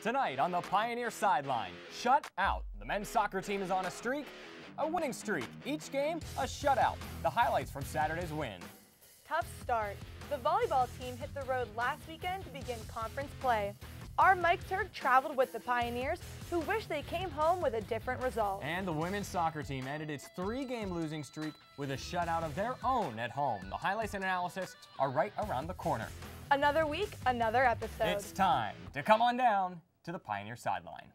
Tonight on the Pioneer Sideline, shut out. The men's soccer team is on a streak, a winning streak. Each game, a shutout. The highlights from Saturday's win. Tough start. The volleyball team hit the road last weekend to begin conference play. Our Mike Turk traveled with the Pioneers, who wish they came home with a different result. And the women's soccer team ended its 3-game losing streak with a shutout of their own at home. The highlights and analysis are right around the corner. Another week, another episode. It's time to come on down to the Pioneer Sideline.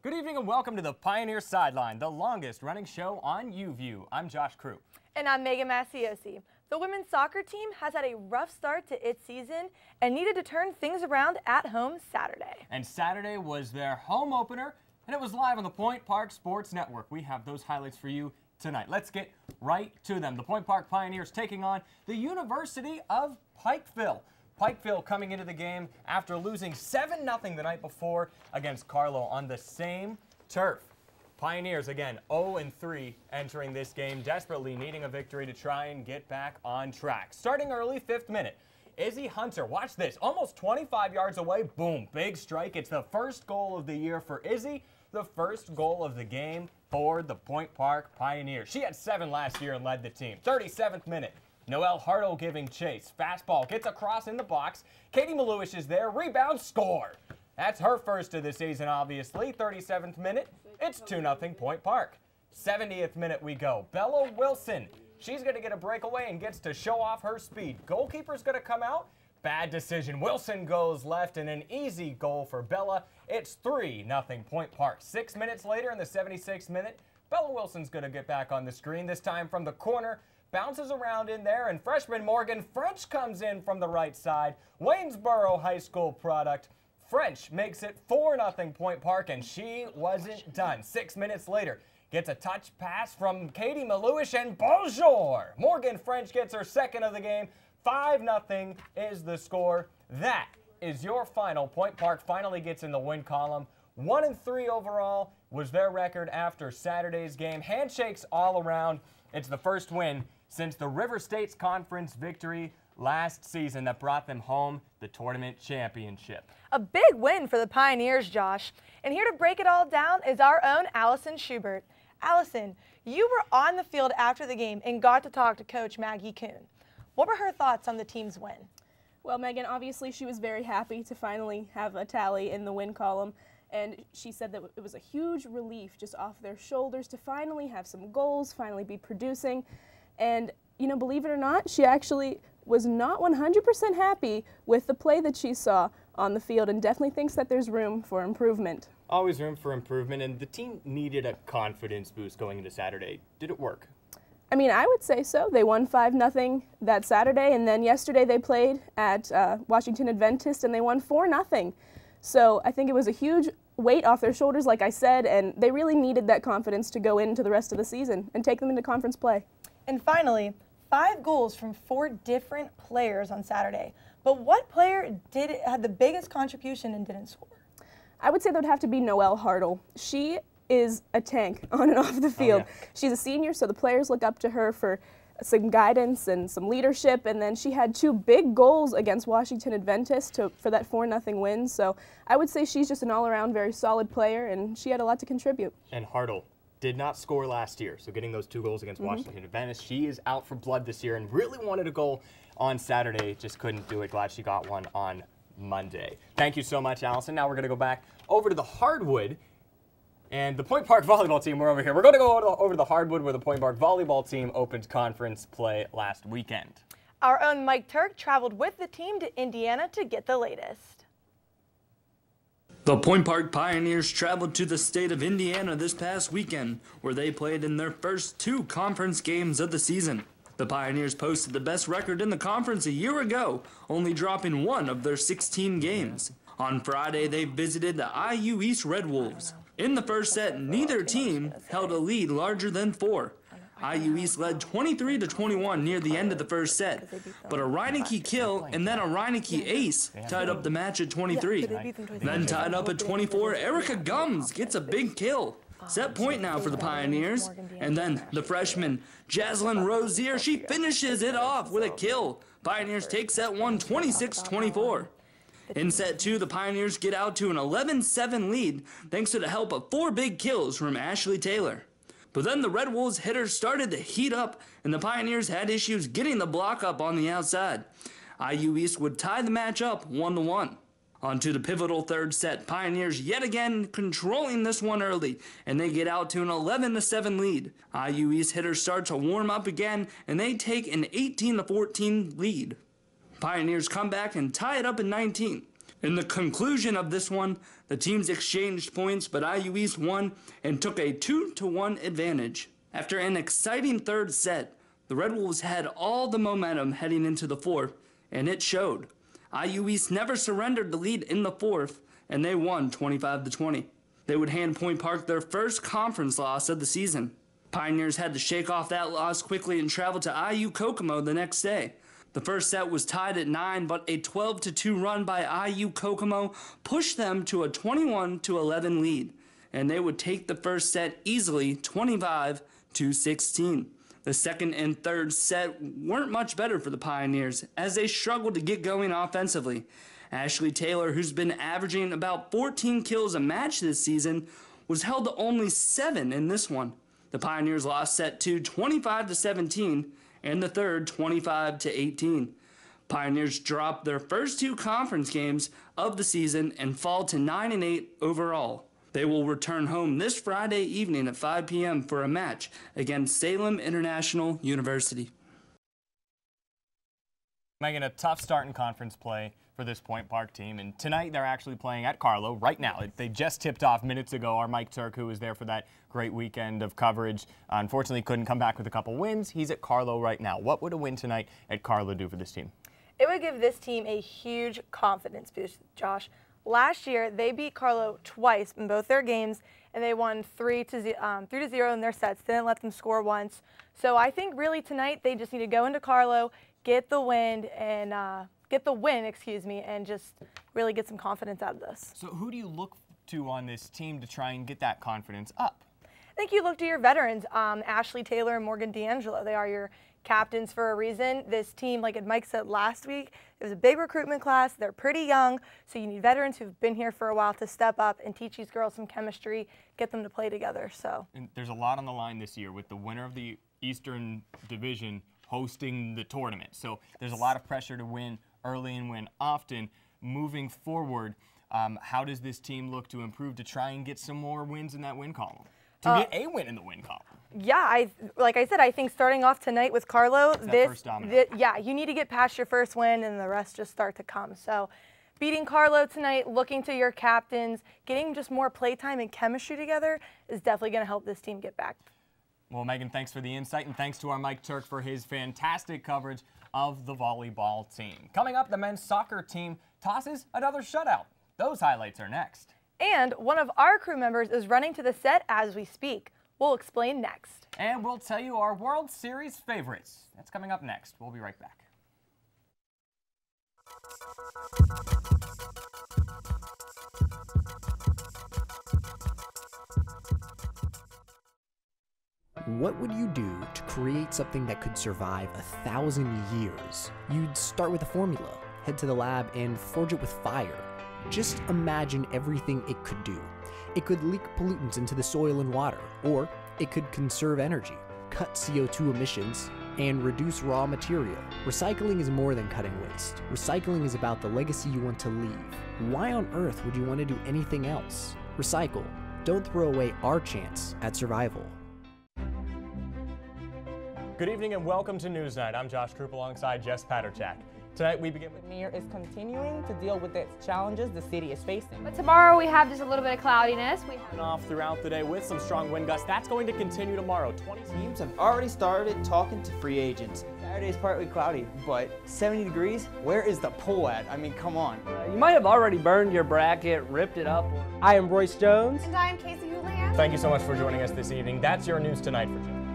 Good evening and welcome to the Pioneer Sideline, the longest running show on UView. I'm Josh Crew. And I'm Megan Masiosi. The women's soccer team has had a rough start to its season and needed to turn things around at home Saturday. And Saturday was their home opener, and it was live on the Point Park Sports Network. We have those highlights for you tonight. Let's get right to them. The Point Park Pioneers taking on the University of Pikeville. Pikeville coming into the game after losing 7-0 the night before against Carlo on the same turf. Pioneers, again, 0-3 entering this game, desperately needing a victory to try and get back on track. Starting early, 5th minute, Izzy Hunter, watch this, almost 25 yards away, boom, big strike. It's the first goal of the year for Izzy, the first goal of the game for the Point Park Pioneers. She had 7 last year and led the team. 37th minute. Noelle Hartle giving chase. Fastball gets across in the box. Katie Maluish is there. Rebound, score. That's her first of the season, obviously. 37th minute. It's 2-0 Point Park. 70th minute we go. Bella Wilson. She's going to get a breakaway and gets to show off her speed. Goalkeeper's going to come out. Bad decision. Wilson goes left and an easy goal for Bella. It's 3-0 Point Park. 6 minutes later in the 76th minute, Bella Wilson's going to get back on the screen, this time from the corner. Bounces around in there, and freshman Morgan French comes in from the right side. Waynesboro High School product. French makes it 4-0 Point Park, and she wasn't done. 6 minutes later, gets a touch pass from Katie Maluish, and bonjour! Morgan French gets her second of the game. 5-0 is the score. That is your final. Point Park finally gets in the win column. 1-3 overall was their record after Saturday's game. Handshakes all around. It's the first win since the River States Conference victory last season that brought them home the tournament championship. A big win for the Pioneers, Josh. And here to break it all down is our own Allison Schubert. Allison, you were on the field after the game and got to talk to Coach Maggie Kuhn. What were her thoughts on the team's win? Well, Megan, obviously she was very happy to finally have a tally in the win column. And she said that it was a huge relief just off their shoulders to finally have some goals, finally be producing. And, you know, believe it or not, she actually was not 100% happy with the play that she saw on the field and definitely thinks that there's room for improvement. Always room for improvement, and the team needed a confidence boost going into Saturday. Did it work? I mean, I would say so. They won 5-0 that Saturday, and then yesterday they played at Washington Adventist and they won 4-0. So I think it was a huge weight off their shoulders, like I said, and they really needed that confidence to go into the rest of the season and take them into conference play. And finally, 5 goals from 4 different players on Saturday. But what player had the biggest contribution and didn't score? I would say that would have to be Noelle Hartle. She is a tank on and off the field. Oh, yeah. She's a senior, so the players look up to her for some guidance and some leadership, and then she had 2 big goals against Washington Adventist for that 4-0 win. So I would say she's just an all-around very solid player, and she had a lot to contribute. And Hartle did not score last year, so getting those 2 goals against Washington Adventist, she is out for blood this year and really wanted a goal on Saturday, just couldn't do it. Glad she got one on Monday. Thank you so much, Allison. Now we're going to go back over to the hardwood. And the Point Park volleyball team, we're over here. We're going to go over to the hardwood where the Point Park volleyball team opened conference play last weekend. Our own Mike Turk traveled with the team to Indiana to get the latest. The Point Park Pioneers traveled to the state of Indiana this past weekend, where they played in their first 2 conference games of the season. The Pioneers posted the best record in the conference a year ago, only dropping 1 of their 16 games. On Friday, they visited the IU East Red Wolves. In the first set, neither team held a lead larger than 4. IU East led 23-21 near the end of the first set, but a Reineke kill and then a Reineke ace tied up the match at 23. Then tied up at 24, Erica Gums gets a big kill. Set point now for the Pioneers, and then the freshman Jaslyn Rozier, she finishes it off with a kill. Pioneers take set 1 26-24. In set 2, the Pioneers get out to an 11-7 lead thanks to the help of 4 big kills from Ashley Taylor. But then the Red Wolves hitters started to heat up, and the Pioneers had issues getting the block up on the outside. IU East would tie the match up 1-1. On to the pivotal third set, Pioneers yet again controlling this one early, and they get out to an 11-7 lead. IU East hitters start to warm up again, and they take an 18-14 lead. Pioneers come back and tie it up in 19. In the conclusion of this one, the teams exchanged points, but IU East won and took a 2-1 advantage. After an exciting third set, the Red Wolves had all the momentum heading into the fourth, and it showed. IU East never surrendered the lead in the fourth, and they won 25-20. They would hand Point Park their first conference loss of the season. Pioneers had to shake off that loss quickly and travel to IU Kokomo the next day. The first set was tied at 9, but a 12-2 run by IU Kokomo pushed them to a 21-11 lead, and they would take the first set easily 25-16. The second and third set weren't much better for the Pioneers, as they struggled to get going offensively. Ashley Taylor, who's been averaging about 14 kills a match this season, was held to only 7 in this one. The Pioneers lost set 2 25-17, and the third 25-18. Pioneers dropped their first 2 conference games of the season and fall to 9-8 overall. They will return home this Friday evening at 5 p.m. for a match against Salem International University. Megan, a tough start in conference play for this Point Park team, and tonight they're actually playing at Carlo right now. They just tipped off minutes ago. Our Mike Turk, who was there for that great weekend of coverage, unfortunately couldn't come back with a couple wins. He's at Carlo right now. What would a win tonight at Carlo do for this team? It would give this team a huge confidence boost, Josh. Last year, they beat Carlo twice in both their games, and they won 3-0 in their sets. Didn't let them score once. So I think really tonight they just need to go into Carlo, get the win, and and just really get some confidence out of this. So who do you look to on this team to try and get that confidence up? I think you look to your veterans, Ashley Taylor and Morgan D'Angelo. They are your captains for a reason. This team, like Mike said last week, it was a big recruitment class. They're pretty young, so you need veterans who've been here for a while to step up and teach these girls some chemistry, get them to play together. So and there's a lot on the line this year with the winner of the Eastern Division hosting the tournament. So there's a lot of pressure to win early and win often. Moving forward, how does this team look to improve to try and get some more wins in that win column? To get a win in the win column. Yeah, like I said, I think starting off tonight with Carlo, you need to get past your first win and the rest just start to come. So beating Carlo tonight, looking to your captains, getting just more playtime and chemistry together is definitely going to help this team get back. Well, Megan, thanks for the insight, and thanks to our Mike Turk for his fantastic coverage of the volleyball team. Coming up, the men's soccer team tosses another shutout. Those highlights are next. And one of our crew members is running to the set as we speak. We'll explain next. And we'll tell you our World Series favorites. That's coming up next. We'll be right back. What would you do to create something that could survive 1,000 years? You'd start with a formula, head to the lab, and forge it with fire. Just imagine everything it could do. It could leak pollutants into the soil and water, or it could conserve energy, cut CO2 emissions, and reduce raw material. Recycling is more than cutting waste. Recycling is about the legacy you want to leave. Why on earth would you want to do anything else? Recycle. Don't throw away our chance at survival. Good evening and welcome to Newsnight. I'm Josh Krupp alongside Jess Paterchak. Tonight we begin with Pioneer is continuing to deal with the challenges the city is facing. But tomorrow we have just a little bit of cloudiness. We have off throughout the day with some strong wind gusts. That's going to continue tomorrow. 20 teams have already started talking to free agents. Saturday's partly cloudy, but 70 degrees? Where is the pool at? I mean, come on. You might have already burned your bracket, ripped it up. I am Royce Jones. And I'm Casey Houlihan. Thank you so much for joining us this evening. That's your news tonight, Virginia.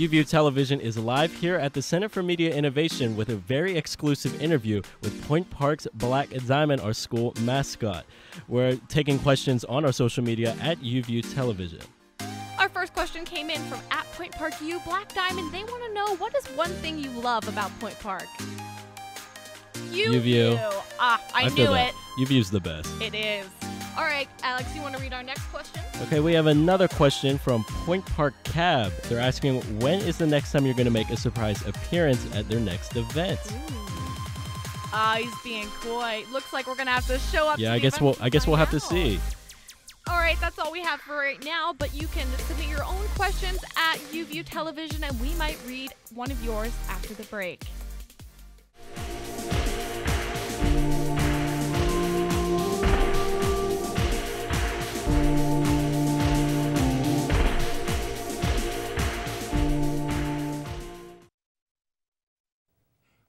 UView Television is live here at the Center for Media Innovation with a very exclusive interview with Point Park's Black Diamond, our school mascot. We're taking questions on our social media at UView Television. Our first question came in from @PointParkU Black Diamond. They want to know, what is one thing you love about Point Park? UView. I knew it. UView's the best. It is. All right, Alex, you want to read our next question? Okay, we have another question from Point Park Cab. They're asking, when is the next time you're going to make a surprise appearance at their next event? He's being coy. Looks like we're going to have to show up. Yeah, to I guess we'll have to see. All right, that's all we have for right now, but you can submit your own questions at UView Television, and we might read one of yours after the break.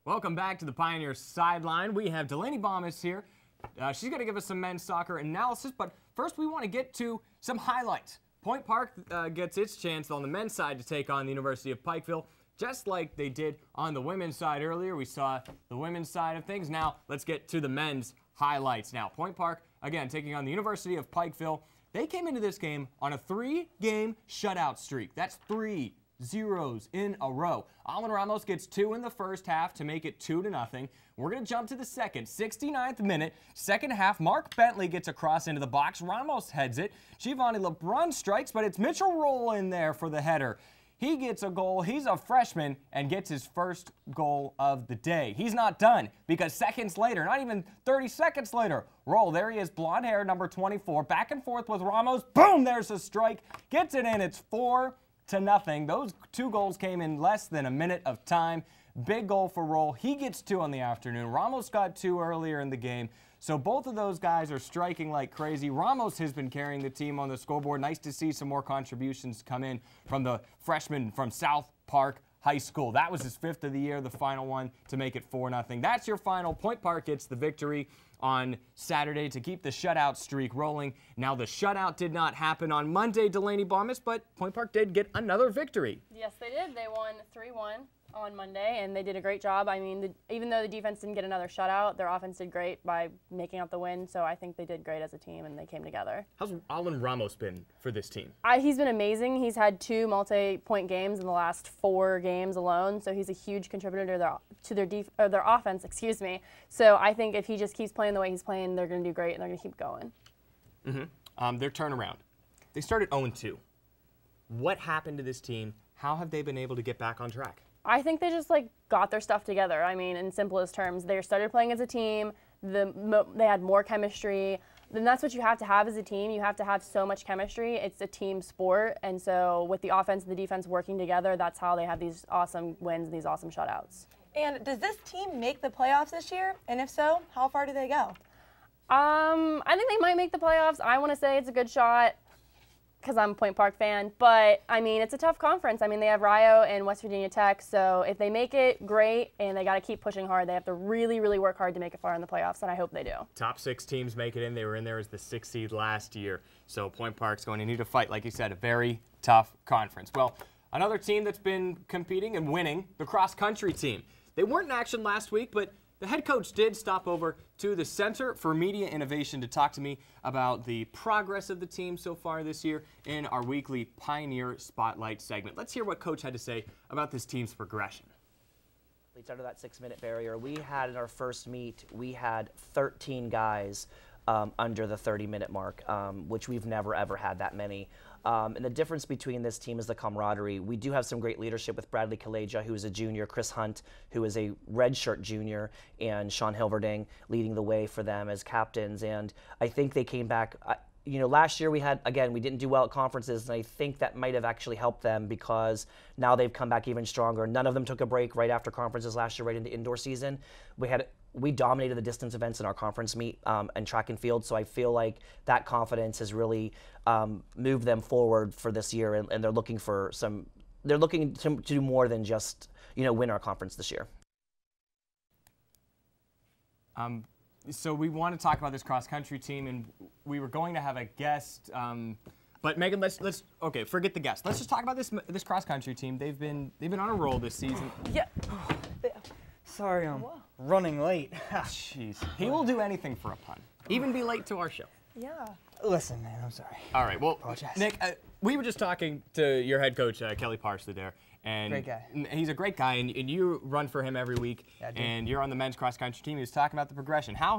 Welcome back to the Pioneer Sideline. We have Delaney Bomas here. She's going to give us some men's soccer analysis, but first we want to get to some highlights. Point Park gets its chance on the men's side to take on the University of Pikeville, just like they did on the women's side earlier. We saw the women's side of things. Now let's get to the men's highlights. Now, Point Park, again, taking on the University of Pikeville. They came into this game on a 3-game shutout streak. That's 3 zeros in a row. Alan Ramos gets 2 in the first half to make it 2-0. We're going to jump to the second, 69th minute. Second half, Mark Bentley gets a cross into the box. Ramos heads it. Giovanni LeBrun strikes, but it's Mitchell Roll in there for the header. He gets a goal. He's a freshman and gets his first goal of the day. He's not done because seconds later, not even 30 seconds later, Roll, there he is, blonde hair, number 24, back and forth with Ramos. Boom, there's a strike. Gets it in. It's 4-0. Those 2 goals came in less than a minute of time. Big goal for Roll. He gets 2 on the afternoon. Ramos got 2 earlier in the game. So both of those guys are striking like crazy. Ramos has been carrying the team on the scoreboard. Nice to see some more contributions come in from the freshman from South Park High School. That was his 5th of the year, the final one to make it 4-0. That's your final. Point Park gets the victory on Saturday to keep the shutout streak rolling. Now, the shutout did not happen on Monday, Delaney Bomas, but Point Park did get another victory. Yes, they did. They won 3-1 on Monday, and they did a great job. I mean, even though the defense didn't get another shutout, their offense did great by making out the win, so I think they did great as a team, and they came together. How's Alan Ramos been for this team? He's been amazing. He's had 2 multi-point games in the last 4 games alone, so he's a huge contributor to their offense, excuse me. So I think if he just keeps playing the way he's playing, they're going to do great, and they're going to keep going. Their turnaround. They started 0-2. What happened to this team? How have they been able to get back on track? I think they just got their stuff together. I mean, in simplest terms, they started playing as a team. They had more chemistry. Then that's what you have to have as a team. You have to have so much chemistry. It's a team sport, and so with the offense and the defense working together, that's how they have these awesome wins and these awesome shutouts. And does this team make the playoffs this year? And if so, how far do they go? I think they might make the playoffs. I want to say it's a good shot, because I'm a Point Park fan, but I mean, it's a tough conference. I mean, they have Rio and West Virginia Tech, so if they make it, great, and they got to keep pushing hard. They have to really, really work hard to make it far in the playoffs, and I hope they do. Top 6 teams make it in. They were in there as the 6th seed last year, so Point Park's going to need to fight, like you said, a very tough conference. Well, another team that's been competing and winning, the cross-country team. They weren't in action last week, but the head coach did stop over to the Center for Media Innovation to talk to me about the progress of the team so far this year in our weekly Pioneer Spotlight segment. Let's hear what Coach had to say about this team's progression. It's under that 6-minute barrier. We had in our first meet, we had 13 guys under the 30-minute mark, which we've never, ever had that many. And the difference between this team is the camaraderie. We do have some great leadership with Bradley Kaleja, who is a junior, Chris Hunt, who is a redshirt junior, and Sean Hilverding leading the way for them as captains. And I think they came back. You know, last year we didn't do well at conferences, and I think that might have actually helped them because now they've come back even stronger. None of them took a break right after conferences last year, right into indoor season. We dominated the distance events in our conference meet and track and field, so I feel like that confidence has really moved them forward for this year, and they're looking for some they're looking to do more than just, win our conference this year. So we want to talk about this cross-country team, and we were going to have a guest, but Megan, let's okay, forget the guest. Let's just talk about this cross-country team. They've been on a roll this season. Yeah. Sorry, I'm running late. Jeez. He will do anything for a pun, even be late to our show. Yeah. Listen, man, I'm sorry. All right, well, Apologize. Nick, we were just talking to your head coach, Kelly Parsley there. And great guy. He's a great guy, and you run for him every week, and you're on the men's cross-country team. He was talking about the progression. How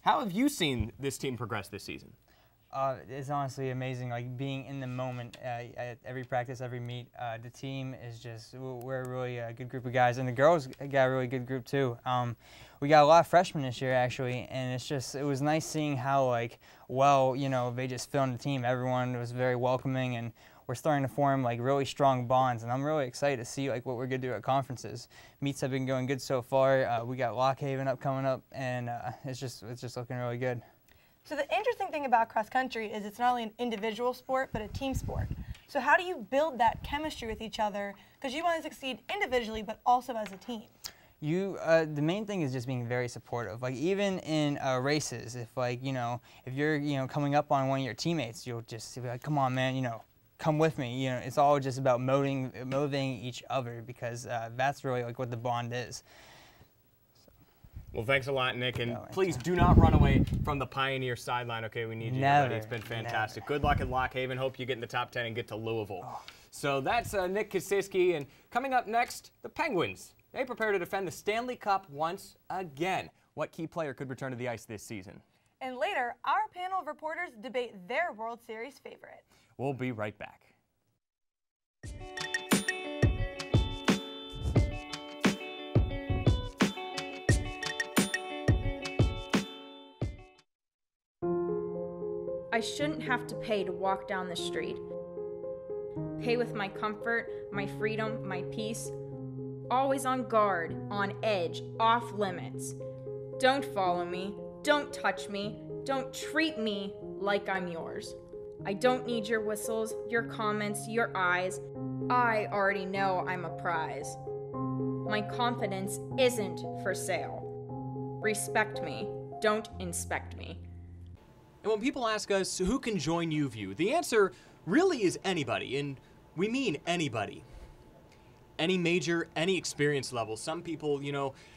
have you seen this team progress this season? It's honestly amazing, like being in the moment at every practice, every meet. The team is just, we're a really good group of guys, and the girls got a really good group too. We got a lot of freshmen this year actually, and it was nice seeing how they just fit on the team. Everyone was very welcoming, and we're starting to form really strong bonds, and I'm really excited to see what we're going to do at conferences. Meets have been going good so far. We got Lock Haven coming up, and it's just looking really good. So the interesting thing about cross country is it's not only an individual sport, but a team sport. So how do you build that chemistry with each other? Because you want to succeed individually, but also as a team. The main thing is just being very supportive. Even in races, if you're coming up on one of your teammates, you'll just be like, come on, man, come with me. It's all just about motivating each other, because that's really what the bond is. Well, thanks a lot, Nick, and please do not run away from the Pioneer Sideline, okay? We need you, buddy. It's been fantastic. Good luck at Lock Haven. Hope you get in the top 10 and get to Louisville. So that's Nick Kosiski, and coming up next, the Penguins. They prepare to defend the Stanley Cup once again. What key player could return to the ice this season? And later, our panel of reporters debate their World Series favorite. We'll be right back. I shouldn't have to pay to walk down the street. Pay with my comfort, my freedom, my peace. Always on guard, on edge, off limits. Don't follow me, don't touch me, don't treat me like I'm yours. I don't need your whistles, your comments, your eyes. I already know I'm a prize. My confidence isn't for sale. Respect me, don't inspect me. And when people ask us who can join UView, the answer really is anybody, and we mean anybody. Any major, any experience level. Some people,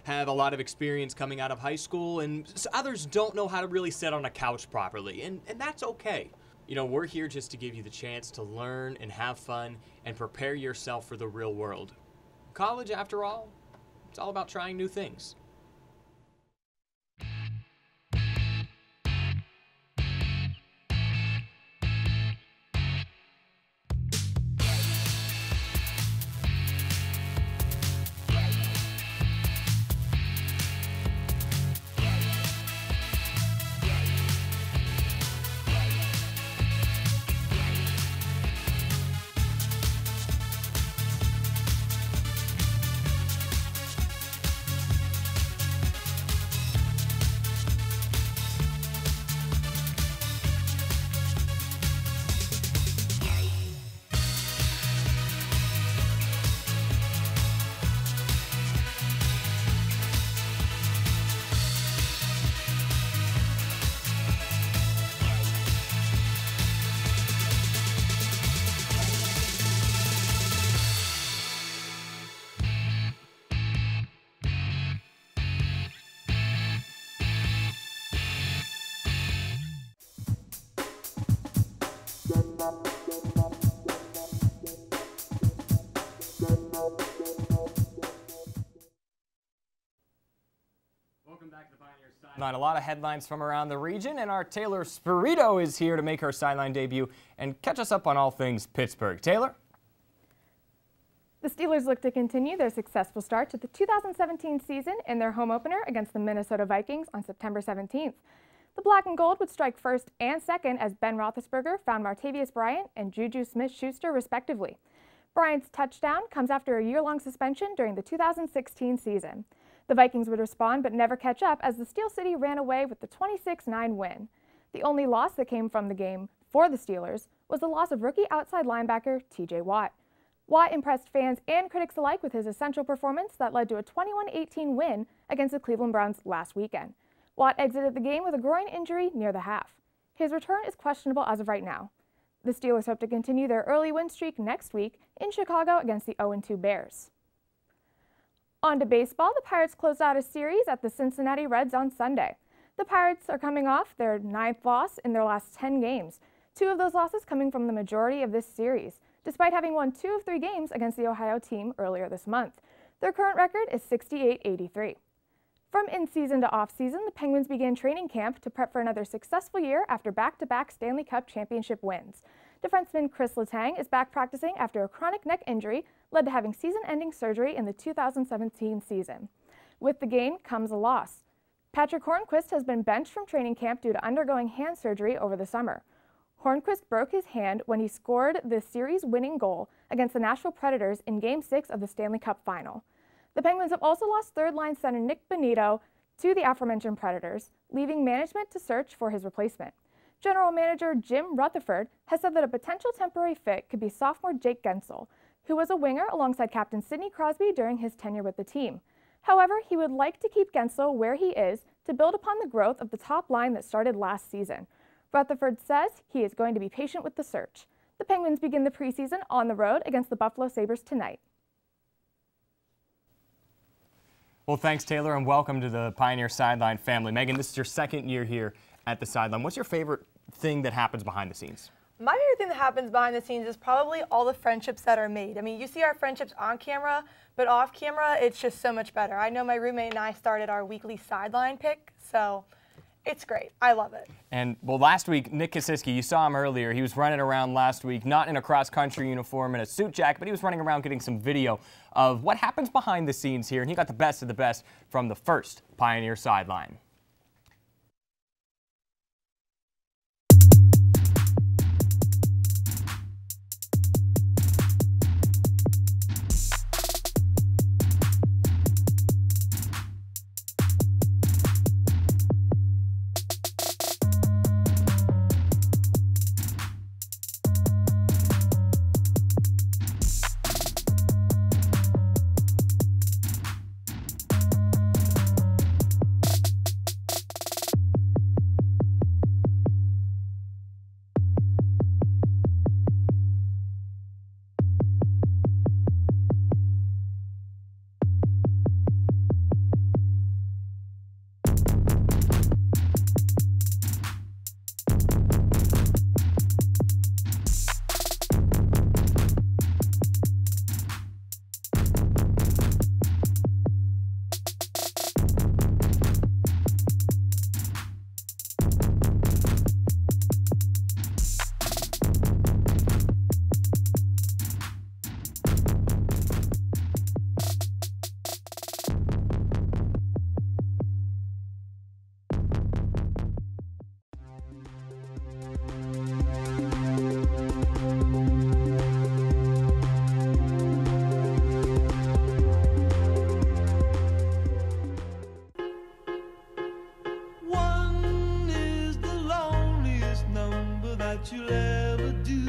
have a lot of experience coming out of high school, and others don't know how to really sit on a couch properly, and that's okay. We're here just to give you the chance to learn and have fun and prepare yourself for the real world. College, after all, it's all about trying new things. Welcome back to the Pioneer Sideline. A lot of headlines from around the region, and our Taylor Spirito is here to make her sideline debut and catch us up on all things Pittsburgh. Taylor? The Steelers look to continue their successful start to the 2017 season in their home opener against the Minnesota Vikings on September 17th. The black and gold would strike first and second as Ben Roethlisberger found Martavius Bryant and Juju Smith-Schuster respectively. Bryant's touchdown comes after a year-long suspension during the 2016 season. The Vikings would respond but never catch up as the Steel City ran away with the 26-9 win. The only loss that came from the game for the Steelers was the loss of rookie outside linebacker T.J. Watt. Watt impressed fans and critics alike with his essential performance that led to a 21-18 win against the Cleveland Browns last weekend. Watt exited the game with a groin injury near the half. His return is questionable as of right now. The Steelers hope to continue their early win streak next week in Chicago against the 0-2 Bears. On to baseball, the Pirates closed out a series at the Cincinnati Reds on Sunday. The Pirates are coming off their 9th loss in their last 10 games, 2 of those losses coming from the majority of this series, despite having won 2 of 3 games against the Ohio team earlier this month. Their current record is 68-83. From in-season to off-season, the Penguins began training camp to prep for another successful year after back-to-back Stanley Cup championship wins. Defenseman Chris Letang is back practicing after a chronic neck injury led to having season-ending surgery in the 2017 season. With the gain comes a loss. Patrick Hornquist has been benched from training camp due to undergoing hand surgery over the summer. Hornquist broke his hand when he scored the series-winning goal against the Nashville Predators in Game 6 of the Stanley Cup Final. The Penguins have also lost third-line center Nick Bonito to the aforementioned Predators, leaving management to search for his replacement. General Manager Jim Rutherford has said that a potential temporary fit could be sophomore Jake Gensel, who was a winger alongside captain Sidney Crosby during his tenure with the team. However, he would like to keep Gensel where he is to build upon the growth of the top line that started last season. Rutherford says he is going to be patient with the search. The Penguins begin the preseason on the road against the Buffalo Sabres tonight. Well, thanks, Taylor, and welcome to the Pioneer Sideline family. Megan, this is your 2nd year here at the Sideline. What's your favorite thing that happens behind the scenes? My favorite thing that happens behind the scenes is probably all the friendships that are made. I mean, you see our friendships on camera, but off camera, it's just so much better. I know my roommate and I started our weekly sideline pick, so it's great. I love it. And, well, last week, Nick Kosiski, you saw him earlier. He was running around last week, not in a cross-country uniform and a suit jacket, but he was running around getting some video of what happens behind the scenes here, and he got the best of the best from the first Pioneer Sideline. You'll ever do.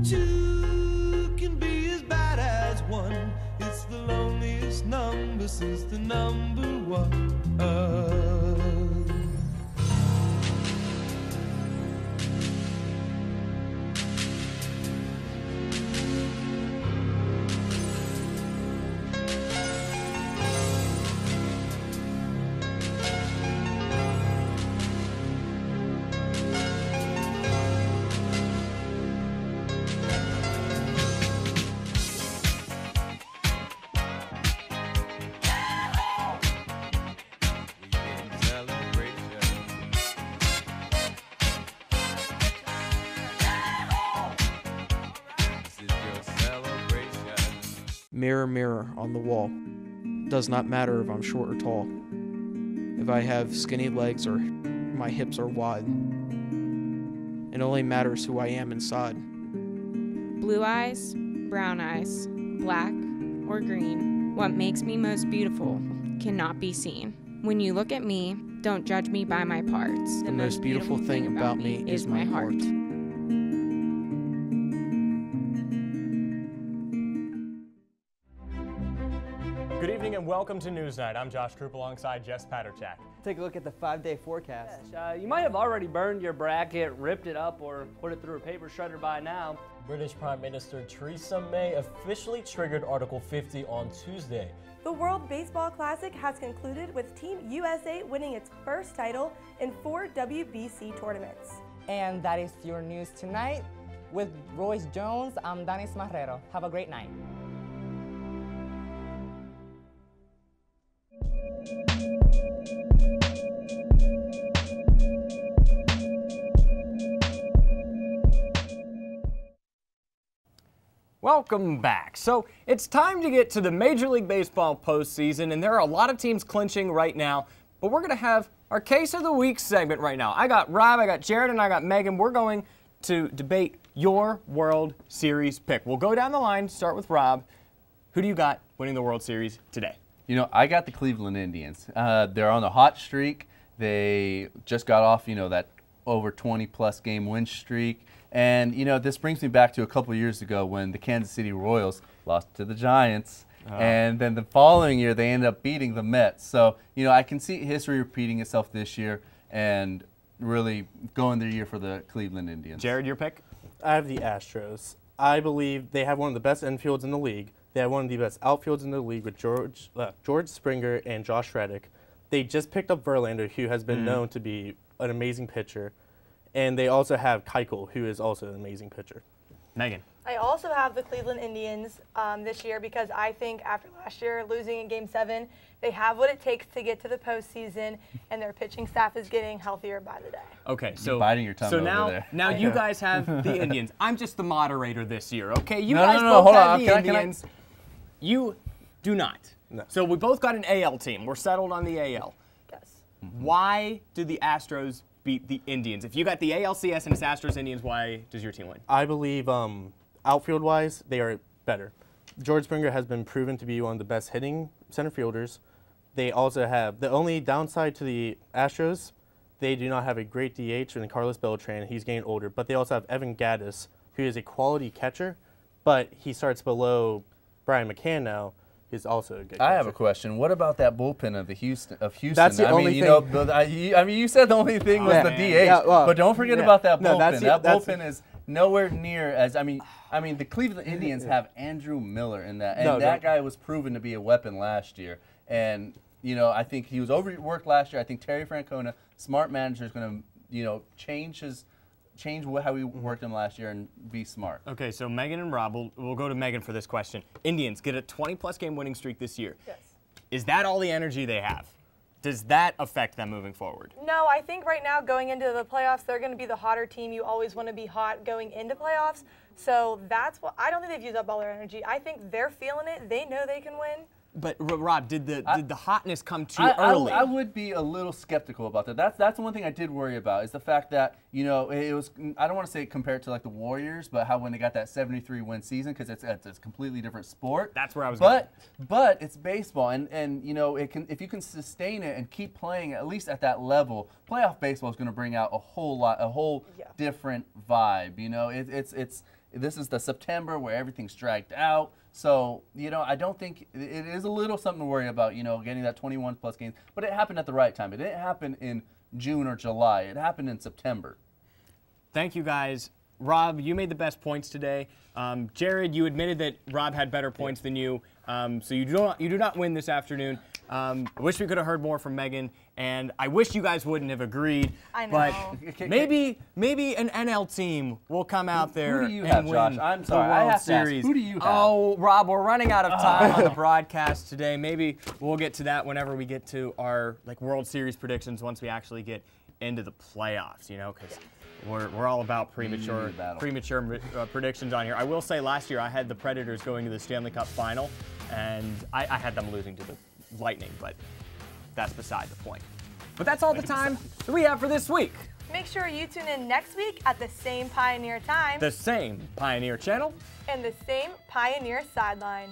2 can be as bad as 1. It's the loneliest number since the number 1. Mirror, mirror on the wall. Does not matter if I'm short or tall. If I have skinny legs or my hips are wide. It only matters who I am inside. Blue eyes, brown eyes, black or green. What makes me most beautiful cannot be seen. When you look at me, don't judge me by my parts. The most beautiful thing about me is my heart. Welcome to Newsnight. I'm Josh Krupp alongside Jess Paterchak. Take a look at the 5-day forecast. You might have already burned your bracket, ripped it up, or put it through a paper shredder by now. British Prime Minister Theresa May officially triggered Article 50 on Tuesday. The World Baseball Classic has concluded with Team USA winning its first title in 4 WBC tournaments. And that is your news tonight. With Royce Jones, I'm Danis Marrero. Have a great night. Welcome back. So it's time to get to the Major League Baseball postseason, and there are a lot of teams clinching right now, but we're going to have our Case of the Week segment right now. I got Rob, I got Jared, and I got Megan. We're going to debate your World Series pick. We'll go down the line, start with Rob. Who do you got winning the World Series today? You know, I got the Cleveland Indians. They're on a hot streak. They just got off, that over 20-plus game win streak. And, this brings me back to a couple years ago when the Kansas City Royals lost to the Giants. And then the following year, they ended up beating the Mets. So, I can see history repeating itself this year and really going their year for the Cleveland Indians. Jared, your pick? I have the Astros. I believe they have one of the best infields in the league. They have one of the best outfields in the league with George Springer and Josh Reddick. They just picked up Verlander, who has been known to be an amazing pitcher. And they also have Keuchel, who is also an amazing pitcher. Megan. I also have the Cleveland Indians this year because I think after last year losing in Game 7, they have what it takes to get to the postseason, and their pitching staff is getting healthier by the day. Okay, so you're biting your tongue over there. Now you guys have the Indians. I'm just the moderator this year, okay? You No, guys no, both hold have on. the Indians. You do not. No. So we both got an AL team. We're settled on the AL. Yes. Why do the Astros beat the Indians? If you got the ALCS and it's Astros-Indians, why does your team win? I believe outfield-wise, they are better. George Springer has been proven to be one of the best hitting center fielders. They also have the only downside to the Astros, they do not have a great DH in Carlos Beltran. He's getting older. But they also have Evan Gattis, who is a quality catcher, but he starts below Brian McCann now. Is also a good catcher. I have a question. What about that bullpen of Houston? That's the only thing. You said the only thing was the DH, but don't forget about that bullpen. That bullpen is nowhere near as the Cleveland Indians have Andrew Miller in that, and that guy was proven to be a weapon last year. And I think he was overworked last year. I think Terry Francona, smart manager, is going to change how he worked him last year and be smart. Okay, so Megan and Rob, we'll go to Megan for this question. Indians get a 20-plus game winning streak this year. Yes. Is that all the energy they have? Does that affect them moving forward? No, I think right now going into the playoffs, they're going to be the hotter team. You always want to be hot going into playoffs. So that's what I don't think they've used up all their energy. I think they're feeling it. They know they can win. But Rob, did the hotness come too early? I would be a little skeptical about that. That's the one thing I did worry about is the fact that it was, I don't want to say compared to like the Warriors, but how when they got that 73 win season, because it's a completely different sport. That's where I was going. But it's baseball, and it can, if you can sustain it and keep playing at least at that level, playoff baseball is going to bring out a whole different vibe. This is the September where everything's dragged out. So, I don't think it is a little something to worry about, getting that 21-plus games. But it happened at the right time. It didn't happen in June or July. It happened in September. Thank you, guys. Rob, you made the best points today. Jared, you admitted that Rob had better points than you. So you do not win this afternoon. I wish we could have heard more from Megan, and I wish you guys wouldn't have agreed. I know. But maybe an NL team will come out there who do you and have, win Josh? I'm sorry, the I World have to ask, Series. who do you have? Oh, Rob, we're running out of time on the broadcast today. Maybe we'll get to that whenever we get to our World Series predictions once we actually get into the playoffs. Because we're all about premature predictions on here. I will say last year I had the Predators going to the Stanley Cup Final, and I had them losing to the Lightning, but that's beside the point. But that's all the time that we have for this week. Make sure you tune in next week at the same Pioneer time, the same Pioneer channel, and the same Pioneer Sideline.